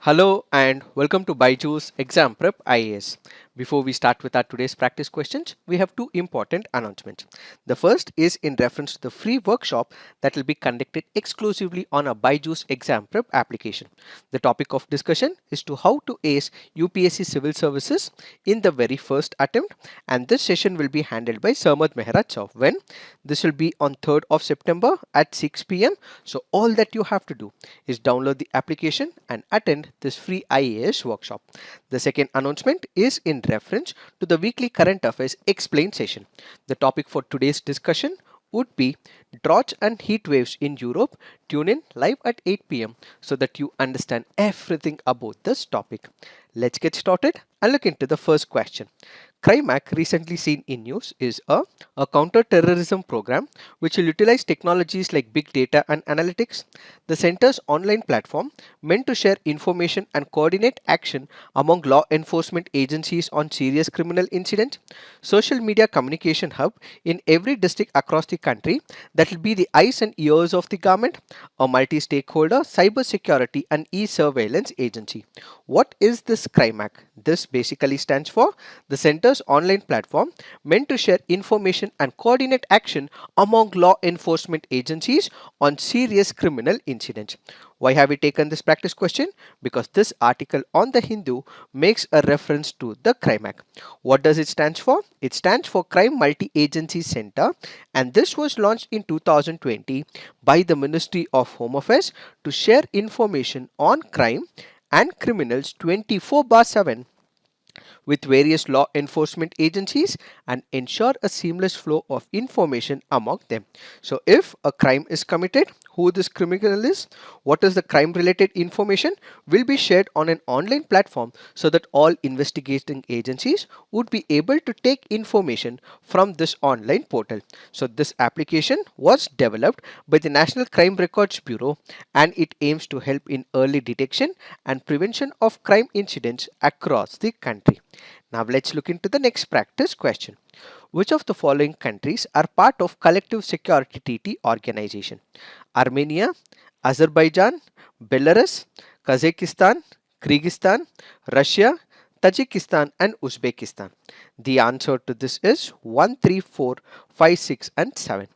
Hello and welcome to BYJU'S Exam Prep IAS. Before we start with our today's practice questions, we have two important announcements. The first is in reference to the free workshop that will be conducted exclusively on a BYJU'S Exam Prep application. The topic of discussion is to how to ace UPSC Civil Services in the very first attempt, and this session will be handled by Sarmad Mehraj. When this will be on 3rd of September at 6 p.m. So all that you have to do is download the application and attend this free IAS workshop. The second announcement is in reference to the weekly current affairs explain session. The topic for today's discussion would be droughts and heat waves in Europe. Tune in live at 8 p.m. so that you understand everything about this topic. Let's get started and look into the first question. Cri-MAC, recently seen in news, is a counter-terrorism program which will utilize technologies like big data and analytics. The center's online platform meant to share information and coordinate action among law enforcement agencies on serious criminal incidents. Social media communication hub in every district across the country that will be the eyes and ears of the government. A multi-stakeholder cyber security and e-surveillance agency. What is this Cri-MAC? This basically stands for the center's online platform meant to share information and coordinate action among law enforcement agencies on serious criminal incidents. Why have we taken this practice question? Because this article on the Hindu makes a reference to the Cri-MAC. What does it stand for? It stands for Crime Multi-Agency Center, and this was launched in 2020 by the Ministry of Home Affairs to share information on crime and criminals 24/7 with various law enforcement agencies and ensure a seamless flow of information among them. So if a crime is committed, who this criminal is, what is the crime related information will be shared on an online platform so that all investigating agencies would be able to take information from this online portal. So this application was developed by the National Crime Records Bureau, and it aims to help in early detection and prevention of crime incidents across the country. Now let's look into the next practice question. Which of the following countries are part of Collective Security Treaty Organization? Armenia, Azerbaijan, Belarus, Kazakhstan, Kyrgyzstan, Russia, Tajikistan and Uzbekistan. The answer to this is 1, 3, 4, 5, 6 and 7.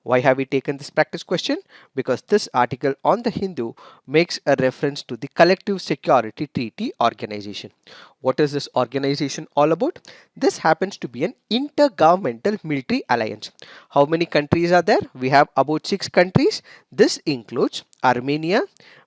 Why have we taken this practice question? Because this article on the Hindu makes a reference to the Collective Security Treaty Organization. What is this organization all about? This happens to be an intergovernmental military alliance. How many countries are there? We have about 6 countries. This includes Armenia,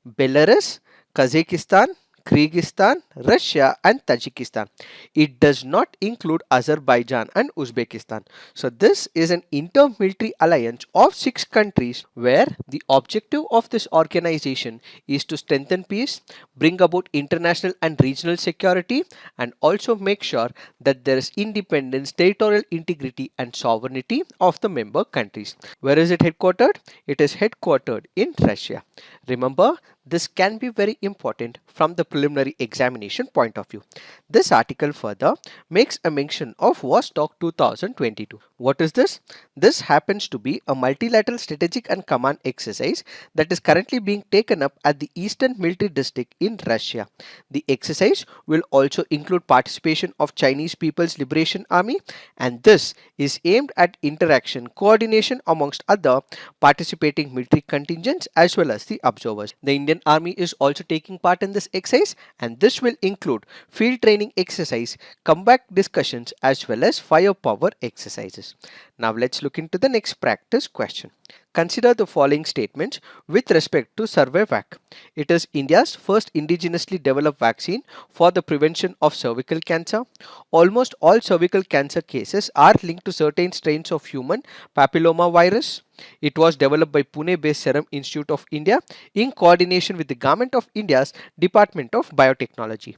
Belarus, Kazakhstan, Kyrgyzstan, Russia and Tajikistan. It does not include Azerbaijan and Uzbekistan. So this is an inter-military alliance of 6 countries where the objective of this organization is to strengthen peace, bring about international and regional security, and also make sure that there is independence, territorial integrity and sovereignty of the member countries. Where is it headquartered? It is headquartered in Russia. Remember, this can be very important from the preliminary examination point of view. This article further makes a mention of Vostok 2022. What is this? This happens to be a multilateral strategic and command exercise that is currently being taken up at the Eastern Military District in Russia. The exercise will also include participation of Chinese People's Liberation Army, and this is aimed at interaction, coordination amongst other participating military contingents as well as the observers. The Indian Army is also taking part in this exercise, and this will include field training exercise, combat discussions as well as firepower exercises. Now let's look into the next practice question. Consider the following statements with respect to Cervavac. It is India's first indigenously developed vaccine for the prevention of cervical cancer. Almost all cervical cancer cases are linked to certain strains of human papilloma virus. It was developed by Pune-based Serum Institute of India in coordination with the Government of India's Department of Biotechnology.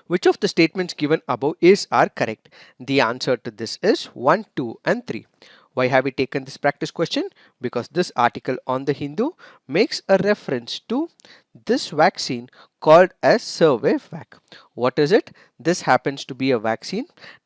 Which of the statements given above are correct? The answer to this is 1, 2 and 3. Why have we taken this practice question? Because this article on the Hindu makes a reference to this vaccine called as Cervavac. What is it? This happens to be a vaccine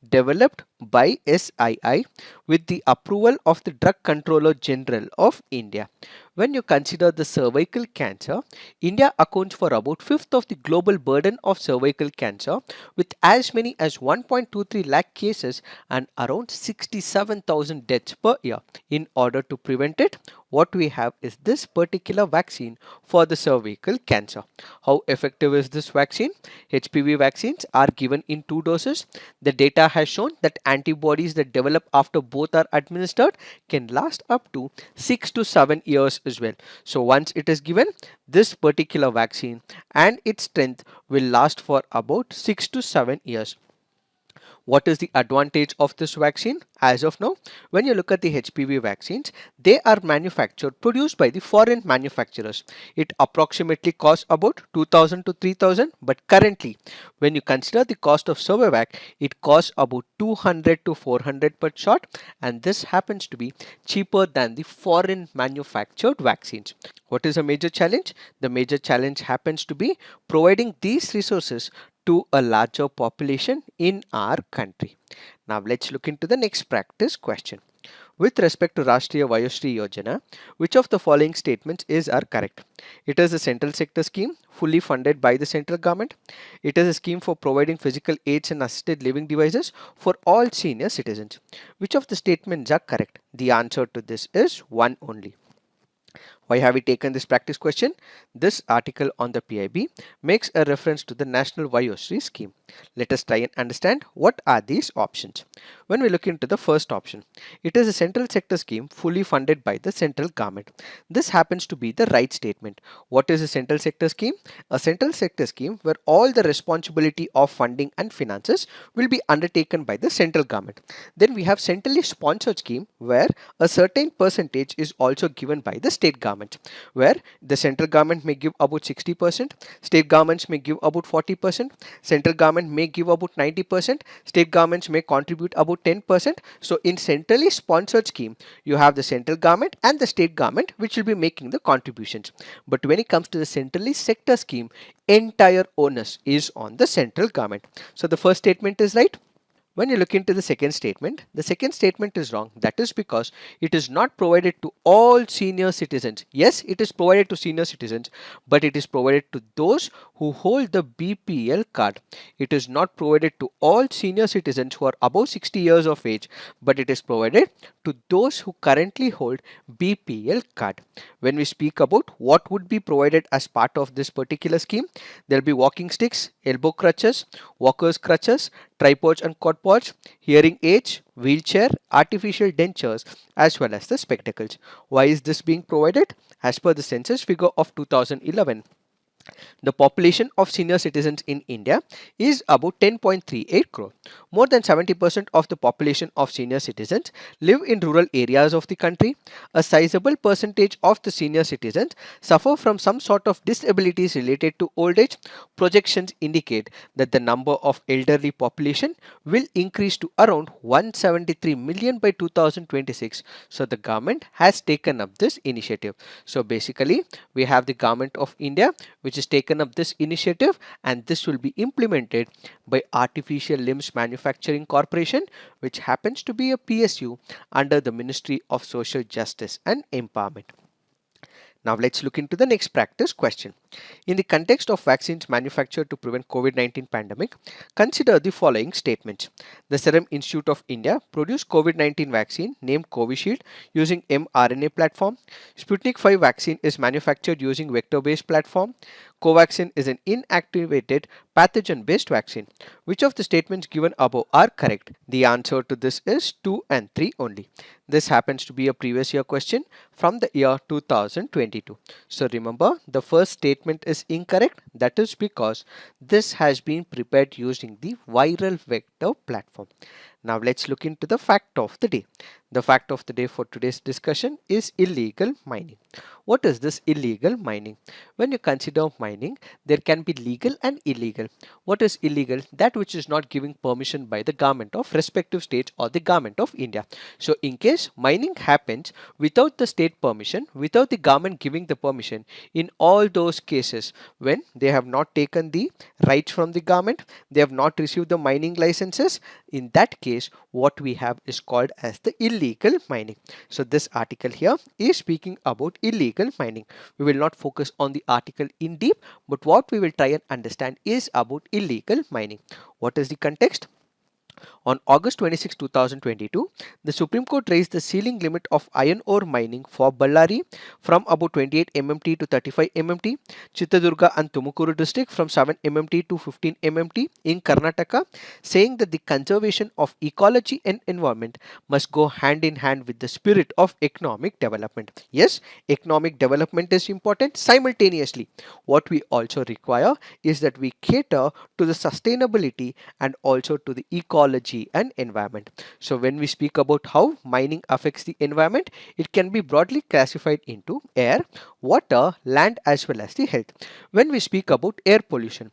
developed by SII with the approval of the Drug Controller General of India. When you consider the cervical cancer, India accounts for about fifth of the global burden of cervical cancer with as many as 1.23 lakh cases and around 67,000 deaths per year. In order to prevent it, what we have is this particular vaccine for the cervical cancer. How effective is this vaccine? HPV vaccines are given in 2 doses. The data has shown that antibodies that develop after both are administered can last up to 6 to 7 years as well. So once it is given, this particular vaccine and its strength will last for about 6 to 7 years. What is the advantage of this vaccine? As of now, when you look at the HPV vaccines, they are produced by the foreign manufacturers. It approximately costs about 2000 to 3000, but currently, when you consider the cost of Cervavac, it costs about 200 to 400 per shot, and this happens to be cheaper than the foreign manufactured vaccines. What is a major challenge? The major challenge happens to be providing these resources to a larger population in our country. Now let's look into the next practice question. With respect to Rashtriya Vayoshri Yojana, which of the following statements are correct? It is a central sector scheme fully funded by the central government. It is a scheme for providing physical aids and assisted living devices for all senior citizens. Which of the statements are correct? The answer to this is one only. Why have we taken this practice question? This article on the PIB makes a reference to the National Vayoshri scheme. Let us try and understand what are these options. When we look into the first option, it is a central sector scheme fully funded by the central government. This happens to be the right statement. What is a central sector scheme? A central sector scheme where all the responsibility of funding and finances will be undertaken by the central government. Then we have centrally sponsored scheme where a certain percentage is also given by the state government, where the central government may give about 60%, state governments may give about 40%, central government may give about 90%, state governments may contribute about 10%. So in centrally sponsored scheme, you have the central government and the state government which will be making the contributions. But when it comes to the centrally sector scheme, entire onus is on the central government. So the first statement is right. When you look into the second statement is wrong. That is because it is not provided to all senior citizens. Yes, it is provided to senior citizens, but it is provided to those who hold the BPL card. It is not provided to all senior citizens who are above 60 years of age, but it is provided to those who currently hold BPL card. When we speak about what would be provided as part of this particular scheme, there will be walking sticks, elbow crutches, walkers crutches, tripods and quadpods, hearing aids, wheelchair, artificial dentures, as well as the spectacles. Why is this being provided? As per the census figure of 2011, the population of senior citizens in India is about 10.38 crore. More than 70% of the population of senior citizens live in rural areas of the country. A sizable percentage of the senior citizens suffer from some sort of disabilities related to old age. Projections indicate that the number of elderly population will increase to around 173 million by 2026. So the government has taken up this initiative. So basically, we have the government of India which has taken up this initiative, and this will be implemented by Artificial Limbs Manufacturing Corporation, which happens to be a PSU under the Ministry of Social Justice and Empowerment. Now let's look into the next practice question. In the context of vaccines manufactured to prevent COVID-19 pandemic, consider the following statements. The Serum Institute of India produced COVID-19 vaccine named Covishield using mRNA platform. Sputnik 5 vaccine is manufactured using vector-based platform. Covaxin is an inactivated pathogen-based vaccine. Which of the statements given above are correct? The answer to this is 2 and 3 only. This happens to be a previous year question from the year 2022. So remember, the first statement is incorrect. That is because this has been prepared using the viral vector platform. Now let's look into the fact of the day. The fact of the day for today's discussion is illegal mining. What is this illegal mining? When you consider mining, there can be legal and illegal. What is illegal? That which is not giving permission by the government of respective states or the government of India. So in case mining happens without the state permission, without the government giving the permission, in all those cases when they have not taken the rights from the government, they have not received the mining licenses, in that case case, what we have is called as the illegal mining. So this article here is speaking about illegal mining. We will not focus on the article in deep, but what we will try and understand is about illegal mining. What is the context? On August 26, 2022, the Supreme Court raised the ceiling limit of iron ore mining for Ballari from about 28 MMT to 35 MMT, Chitradurga and Tumukuru district from 7 MMT to 15 MMT in Karnataka, saying that the conservation of ecology and environment must go hand in hand with the spirit of economic development. Yes, economic development is important. Simultaneously, what we also require is that we cater to the sustainability and also to the ecology and environment. So when we speak about how mining affects the environment, it can be broadly classified into air, water, land as well as the health. When we speak about air pollution,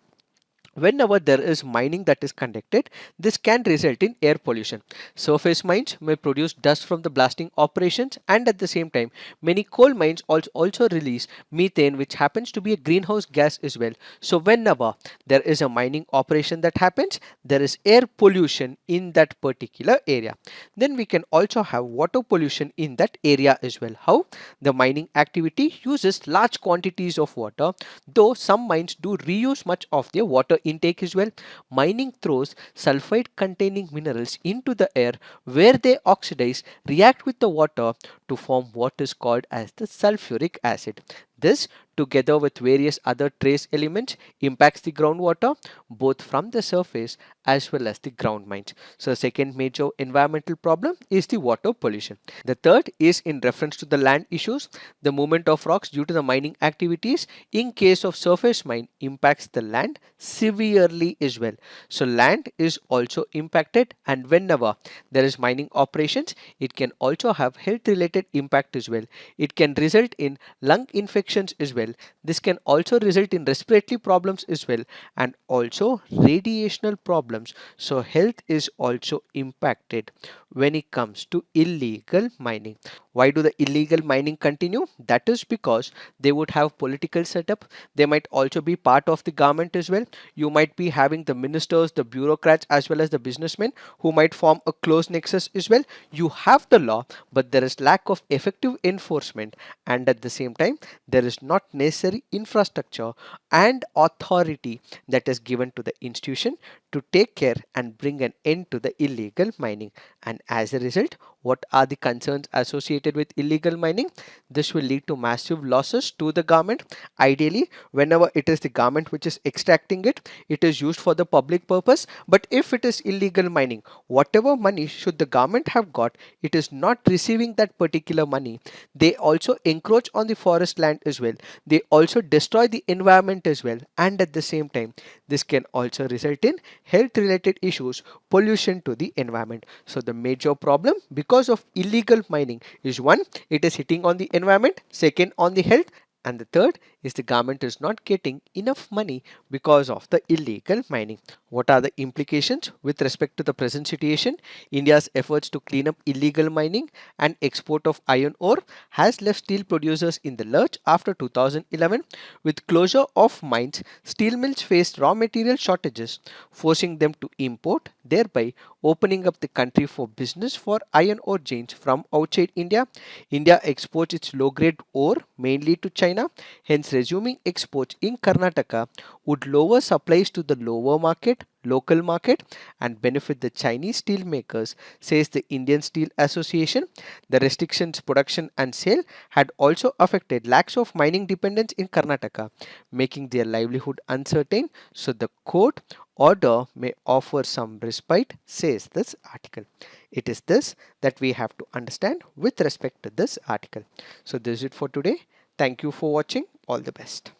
whenever there is mining that is conducted, this can result in air pollution. Surface mines may produce dust from the blasting operations, and at the same time, many coal mines also release methane, which happens to be a greenhouse gas as well. So whenever there is a mining operation that happens, there is air pollution in that particular area. Then we can also have water pollution in that area as well. How? The mining activity uses large quantities of water, though some mines do reuse much of their water intake as well. Mining throws sulfide containing minerals into the air, where they oxidize, react with the water to form what is called as the sulfuric acid. This, together with various other trace elements, impacts the groundwater both from the surface as well as the ground mines. So the second major environmental problem is the water pollution. The third is in reference to the land issues. The movement of rocks due to the mining activities in case of surface mine impacts the land severely as well. So land is also impacted, and whenever there is mining operations, it can also have health related impact as well. It can result in lung infections as well. This can also result in respiratory problems as well, and also radiational problems. So health is also impacted when it comes to illegal mining. Why do the illegal mining continue? That is because they would have political setup. They might also be part of the government as well. You might be having the ministers, the bureaucrats as well as the businessmen who might form a close nexus as well. You have the law, but there is lack of effective enforcement, and at the same time there is not necessary infrastructure and authority that is given to the institution to take care and bring an end to the illegal mining. And as a result, what are the concerns associated with illegal mining? This will lead to massive losses to the government. Ideally, whenever it is the government which is extracting it, it is used for the public purpose. But if it is illegal mining, whatever money should the government have got, it is not receiving that particular money. They also encroach on the forest land as well. They also destroy the environment as well. And at the same time, this can also result in health related issues, pollution to the environment. So the major problem because of illegal mining is, one, it is hitting on the environment, second, on the health, and the third is the government is not getting enough money because of the illegal mining. What are the implications with respect to the present situation? India's efforts to clean up illegal mining and export of iron ore has left steel producers in the lurch after 2011. With closure of mines, steel mills faced raw material shortages, forcing them to import, thereby opening up the country for business for iron ore giants from outside India. India exports its low-grade ore mainly to China, hence resuming exports in Karnataka would lower supplies to the local market and benefit the Chinese steel makers, says the Indian Steel Association. The restrictions production and sale had also affected lakhs of mining dependents in Karnataka, making their livelihood uncertain. So the court order may offer some respite, says this article. It is this that we have to understand with respect to this article. So this is it for today. Thank you for watching. All the best.